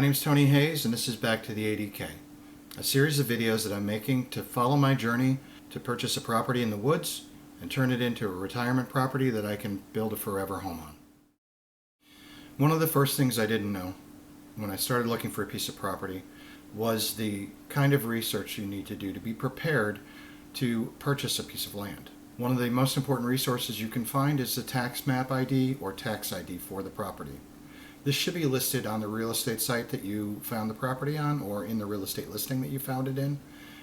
My name is Tony Hayes, and this is Back to the ADK, a series of videos that I'm making to follow my journey to purchase a property in the woods and turn it into a retirement property that I can build a forever home on. One of the first things I didn't know when I started looking for a piece of property was the kind of research you need to do to be prepared to purchase a piece of land. One of the most important resources you can find is the Taxmap ID or tax ID for the property. This should be listed on the real estate site that you found the property on or in the real estate listing that you found it in,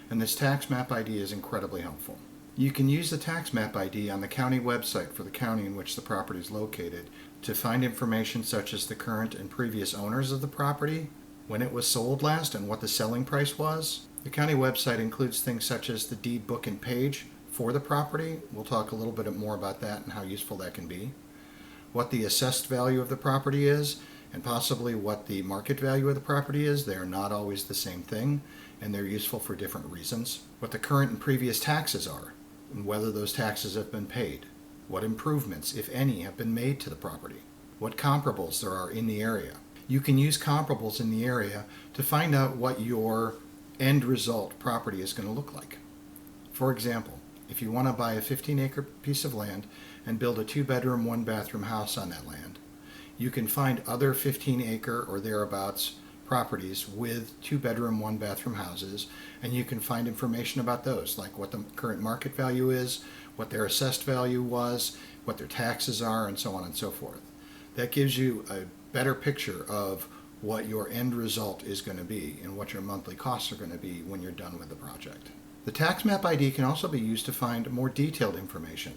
and this Taxmap ID is incredibly helpful. You can use the Taxmap ID on the county website for the county in which the property is located to find information such as the current and previous owners of the property, when it was sold last, and what the selling price was. The county website includes things such as the deed book and page for the property. We'll talk a little bit more about that and how useful that can be. What the assessed value of the property is, and possibly what the market value of the property is. They are not always the same thing, and they're useful for different reasons. What the current and previous taxes are, and whether those taxes have been paid. What improvements, if any, have been made to the property. What comparables there are in the area. You can use comparables in the area to find out what your end result property is going to look like. For example, if you want to buy a 15-acre piece of land and build a 2-bedroom, 1-bathroom house on that land, you can find other 15-acre or thereabouts properties with 2-bedroom, 1-bathroom houses, and you can find information about those, like what the current market value is, what their assessed value was, what their taxes are, and so on and so forth. That gives you a better picture of what your end result is going to be and what your monthly costs are going to be when you're done with the project. The Taxmap ID can also be used to find more detailed information.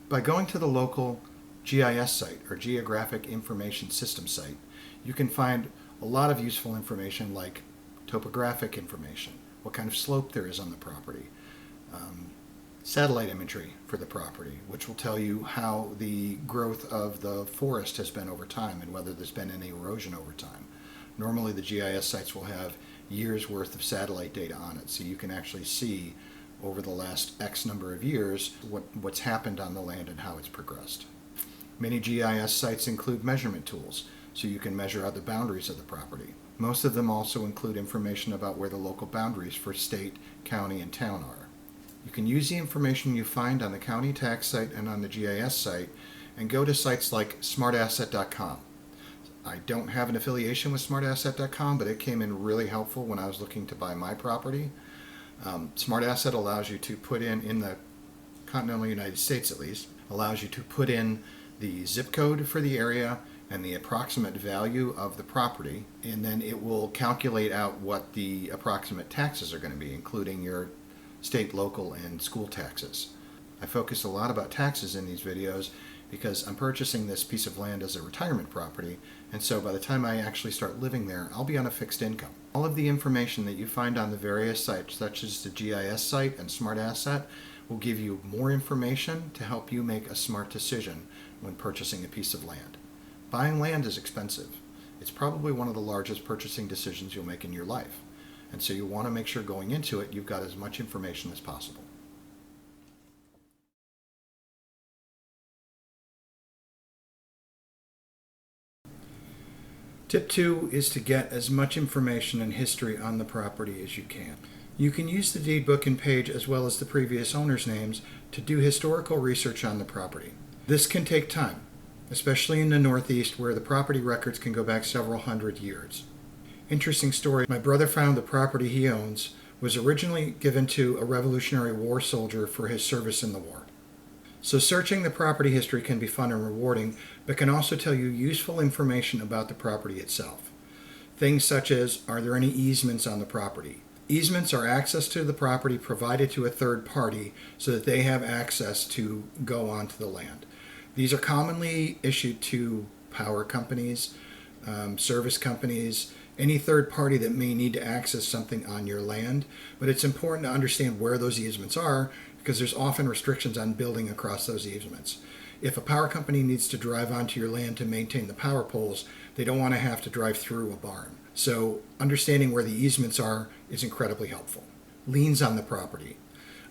By going to the local GIS site or Geographic Information System site, you can find a lot of useful information like topographic information, what kind of slope there is on the property, satellite imagery for the property, which will tell you how the growth of the forest has been over time and whether there's been any erosion over time. Normally the GIS sites will have years worth of satellite data on it, so you can actually see over the last X number of years what's happened on the land and how it's progressed. Many GIS sites include measurement tools, so you can measure out the boundaries of the property. Most of them also include information about where the local boundaries for state, county, and town are. You can use the information you find on the county tax site and on the GIS site and go to sites like smartasset.com. I don't have an affiliation with smartasset.com, but it came in really helpful when I was looking to buy my property. SmartAsset allows you to put in the continental United States at least, allows you to put in the zip code for the area and the approximate value of the property, and then it will calculate out what the approximate taxes are going to be, including your state, local, and school taxes. I focus a lot about taxes in these videos because I'm purchasing this piece of land as a retirement property, and so by the time I actually start living there, I'll be on a fixed income. All of the information that you find on the various sites, such as the GIS site and SmartAsset, will give you more information to help you make a smart decision when purchasing a piece of land. Buying land is expensive. It's probably one of the largest purchasing decisions you'll make in your life. And so you want to make sure going into it, you've got as much information as possible. Tip 2 is to get as much information and history on the property as you can. You can use the deed book and page as well as the previous owners' names to do historical research on the property. This can take time, especially in the Northeast where the property records can go back several hundred years. Interesting story, my brother found the property he owns was originally given to a Revolutionary War soldier for his service in the war. So searching the property history can be fun and rewarding, but can also tell you useful information about the property itself. Things such as, are there any easements on the property? Easements are access to the property provided to a third party so that they have access to go onto the land. These are commonly issued to power companies, service companies, any third party that may need to access something on your land, but it's important to understand where those easements are because there's often restrictions on building across those easements. If a power company needs to drive onto your land to maintain the power poles, they don't want to have to drive through a barn. So understanding where the easements are is incredibly helpful. Liens on the property,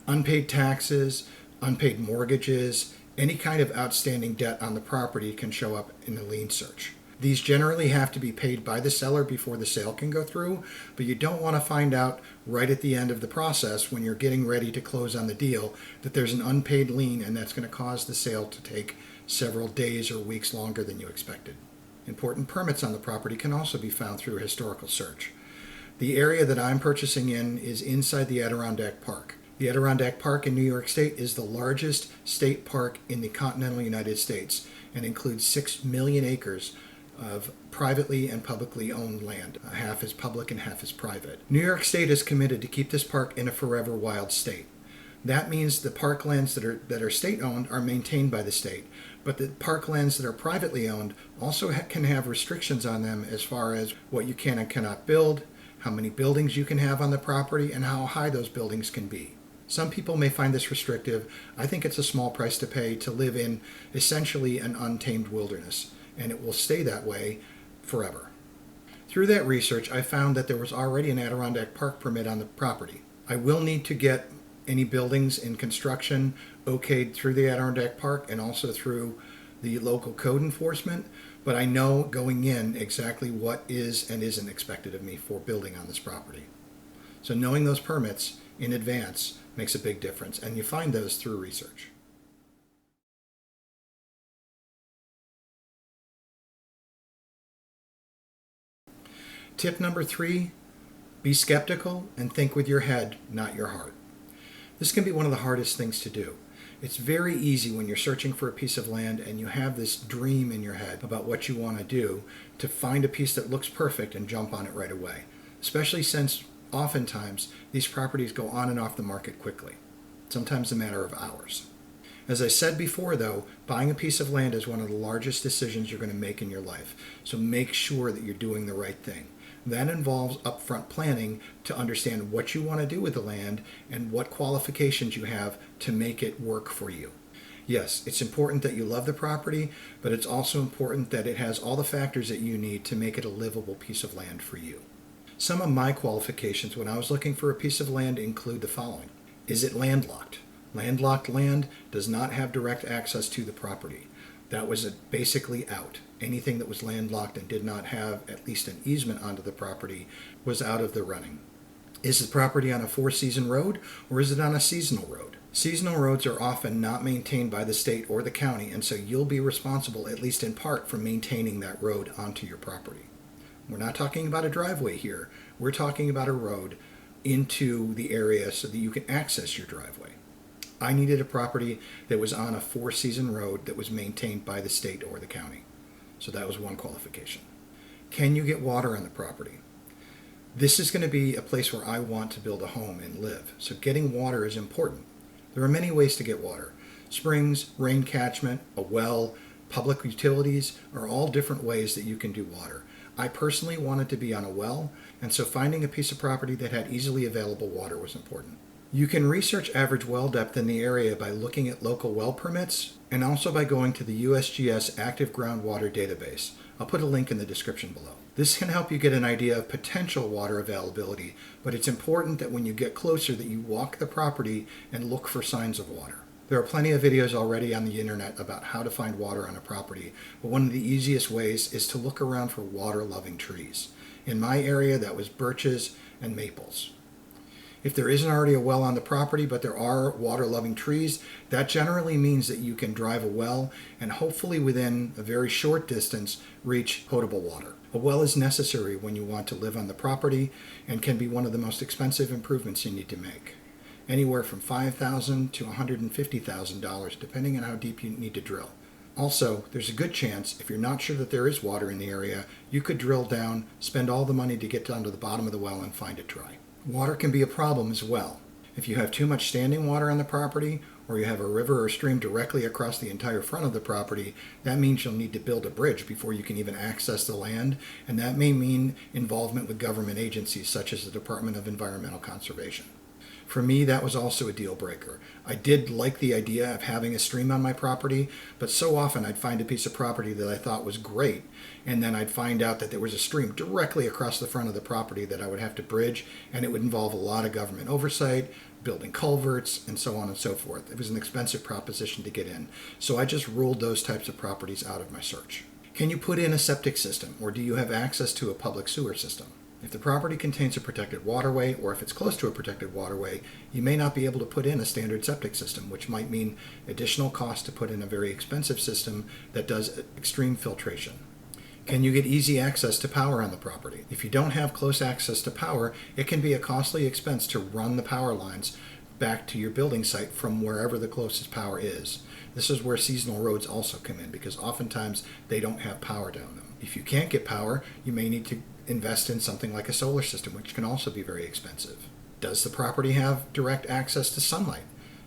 unpaid taxes, unpaid mortgages, any kind of outstanding debt on the property can show up in the lien search. These generally have to be paid by the seller before the sale can go through, but you don't want to find out right at the end of the process when you're getting ready to close on the deal that there's an unpaid lien, and that's going to cause the sale to take several days or weeks longer than you expected. Important permits on the property can also be found through a historical search. The area that I'm purchasing in is inside the Adirondack Park. The Adirondack Park in New York State is the largest state park in the continental United States and includes 6 million acres of privately and publicly owned land. Half is public and half is private. New York State is committed to keep this park in a forever wild state. That means the parklands that are state-owned are maintained by the state, but the parklands that are privately owned also can have restrictions on them as far as what you can and cannot build, how many buildings you can have on the property, and how high those buildings can be. Some people may find this restrictive. I think it's a small price to pay to live in essentially an untamed wilderness, and it will stay that way forever. Through that research, I found that there was already an Adirondack Park permit on the property. I will need to get any buildings in construction okayed through the Adirondack Park and also through the local code enforcement, but I know going in exactly what is and isn't expected of me for building on this property. So knowing those permits in advance makes a big difference, and you find those through research. Tip number 3, be skeptical and think with your head, not your heart. This can be one of the hardest things to do. It's very easy when you're searching for a piece of land and you have this dream in your head about what you want to do to find a piece that looks perfect and jump on it right away, especially since oftentimes these properties go on and off the market quickly, sometimes a matter of hours. As I said before, though, buying a piece of land is one of the largest decisions you're going to make in your life, so make sure that you're doing the right thing. That involves upfront planning to understand what you want to do with the land and what qualifications you have to make it work for you. Yes, it's important that you love the property, but it's also important that it has all the factors that you need to make it a livable piece of land for you. Some of my qualifications when I was looking for a piece of land include the following. Is it landlocked? Landlocked land does not have direct access to the property. That was basically out. Anything that was landlocked and did not have at least an easement onto the property was out of the running. Is the property on a 4-season road or is it on a seasonal road? Seasonal roads are often not maintained by the state or the county, and so you'll be responsible, at least in part, for maintaining that road onto your property. We're not talking about a driveway here. We're talking about a road into the area so that you can access your driveway. I needed a property that was on a 4-season road that was maintained by the state or the county. So that was one qualification. Can you get water on the property? This is going to be a place where I want to build a home and live. So getting water is important. There are many ways to get water. Springs, rain catchment, a well, public utilities are all different ways that you can do water. I personally wanted to be on a well, and so finding a piece of property that had easily available water was important. You can research average well depth in the area by looking at local well permits and also by going to the USGS Active Groundwater Database. I'll put a link in the description below. This can help you get an idea of potential water availability, but it's important that when you get closer that you walk the property and look for signs of water. There are plenty of videos already on the internet about how to find water on a property, but one of the easiest ways is to look around for water-loving trees. In my area, that was birches and maples. If there isn't already a well on the property, but there are water-loving trees, that generally means that you can drive a well and hopefully within a very short distance reach potable water. A well is necessary when you want to live on the property and can be one of the most expensive improvements you need to make. Anywhere from $5,000 to $150,000 depending on how deep you need to drill. Also, there's a good chance, if you're not sure that there is water in the area, you could drill down, spend all the money to get down to the bottom of the well and find it dry. Water can be a problem as well. If you have too much standing water on the property, or you have a river or stream directly across the entire front of the property, that means you'll need to build a bridge before you can even access the land, and that may mean involvement with government agencies such as the Department of Environmental Conservation. For me, that was also a deal breaker. I did like the idea of having a stream on my property, but so often I'd find a piece of property that I thought was great, and then I'd find out that there was a stream directly across the front of the property that I would have to bridge, and it would involve a lot of government oversight, building culverts, and so on and so forth. It was an expensive proposition to get in, so I just ruled those types of properties out of my search. Can you put in a septic system, or do you have access to a public sewer system? If the property contains a protected waterway, or if it's close to a protected waterway, you may not be able to put in a standard septic system, which might mean additional cost to put in a very expensive system that does extreme filtration. Can you get easy access to power on the property? If you don't have close access to power, it can be a costly expense to run the power lines back to your building site from wherever the closest power is. This is where seasonal roads also come in, because oftentimes they don't have power down them. If you can't get power, you may need to invest in something like a solar system, which can also be very expensive. Does the property have direct access to sunlight?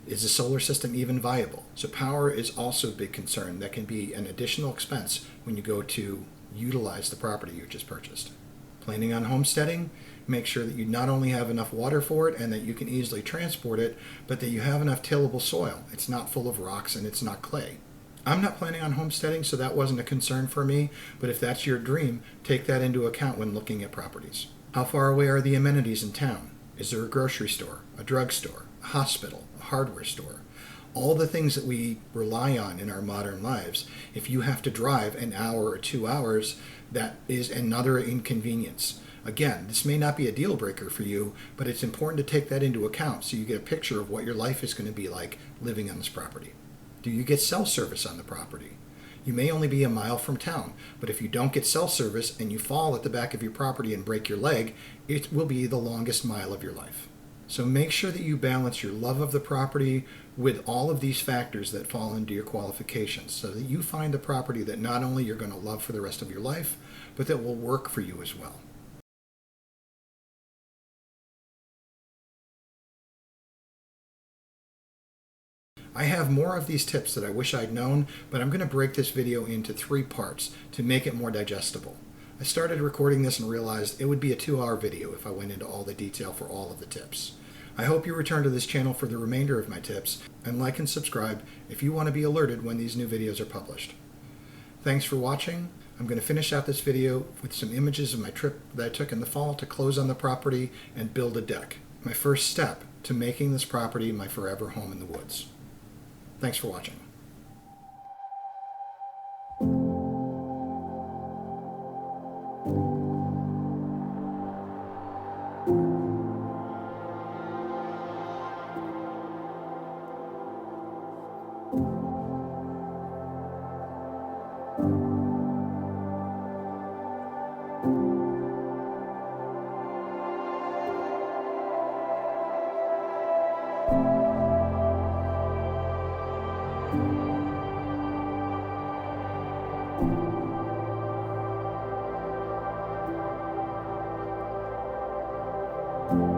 Is the solar system even viable? So power is also a big concern that can be an additional expense when you go to utilize the property you just purchased. Planning on homesteading? Make sure that you not only have enough water for it and that you can easily transport it, but that you have enough tillable soil. It's not full of rocks and it's not clay. I'm not planning on homesteading, so that wasn't a concern for me, but if that's your dream, take that into account when looking at properties. How far away are the amenities in town? Is there a grocery store, a drugstore, a hospital, a hardware store? All the things that we rely on in our modern lives, if you have to drive an hour or 2 hours, that is another inconvenience. Again, this may not be a deal breaker for you, but it's important to take that into account so you get a picture of what your life is going to be like living on this property. Do you get cell service on the property? You may only be a mile from town, but if you don't get cell service and you fall at the back of your property and break your leg, it will be the longest mile of your life. So make sure that you balance your love of the property with all of these factors that fall into your qualifications so that you find the property that not only you're going to love for the rest of your life, but that will work for you as well. I have more of these tips that I wish I'd known, but I'm going to break this video into 3 parts to make it more digestible. I started recording this and realized it would be a 2-hour video if I went into all the detail for all of the tips. I hope you return to this channel for the remainder of my tips, and like and subscribe if you want to be alerted when these new videos are published. Thanks for watching. I'm going to finish out this video with some images of my trip that I took in the fall to close on the property and build a deck. My first step to making this property my forever home in the woods. Thanks for watching. you